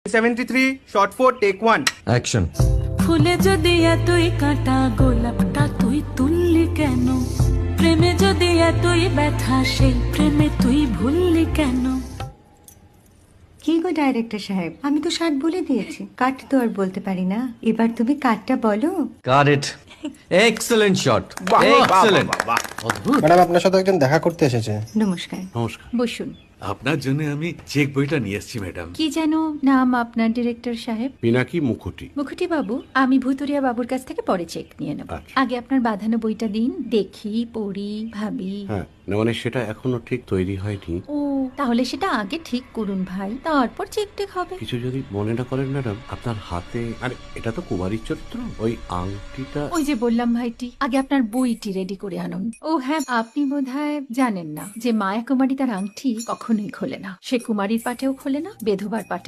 73 shot 4 take 1 action. ফুলে যদি এতই কাঁটা গোলাপটা তুই তুললি কেন? প্রেমে যদি এতই ব্যথা সেই প্রেমে তুই ভুললি কেন? কি গো ডাইরেক্টর সাহেব, আমি তো 60 বলে দিয়েছি, কাট তো আর বলতে পারি না, এবার তুমি কাটটা বলো। Got it. এক্সেলেন্ট শট, বাহ, বাহ, এক্সেলেন্ট। বাহ, বাহ, বাহ। ম্যাডাম আপনার সাথে একজন দেখা করতে এসেছে। নমস্কার, নমস্কার। বসুন। আপনার জন্য আমি চেক বইটা নিয়ে এসেছি ম্যাডাম। কি যেন নাম আপনার ডিরেক্টর সাহেব? পিনাকি মুখোটি। মুখুটি বাবু, আমি ভুতুরিয়া বাবুর কাছ থেকে পরে চেক নিয়ে নেব। আচ্ছা। আগে আপনার বাঁধানো বইটা দিন, দেখি, পড়ি, ভাবি। হ্যাঁ, না মানে সেটা এখনো ঠিক তৈরি হয়নি। ও, তাহলে সেটা আগে ঠিক করুন ভাই, তারপর চেক টেক হবে। কিছু যদি মনে না করেন ম্যাডাম, আপনার হাতে, আরে এটা তো কুমারীর চরিত্র, ওই আংটিটা। ওই যে বললাম ভাইটি, আগে আপনার বইটি রেডি করে আনুন। ও হ্যাঁ, আপনি বোধহয় জানেন না যে মায়া কুমারী তার আংটি কখনোই খোলে না। সে কুমারীর পাটেও খোলে না, বেধবার পাটেও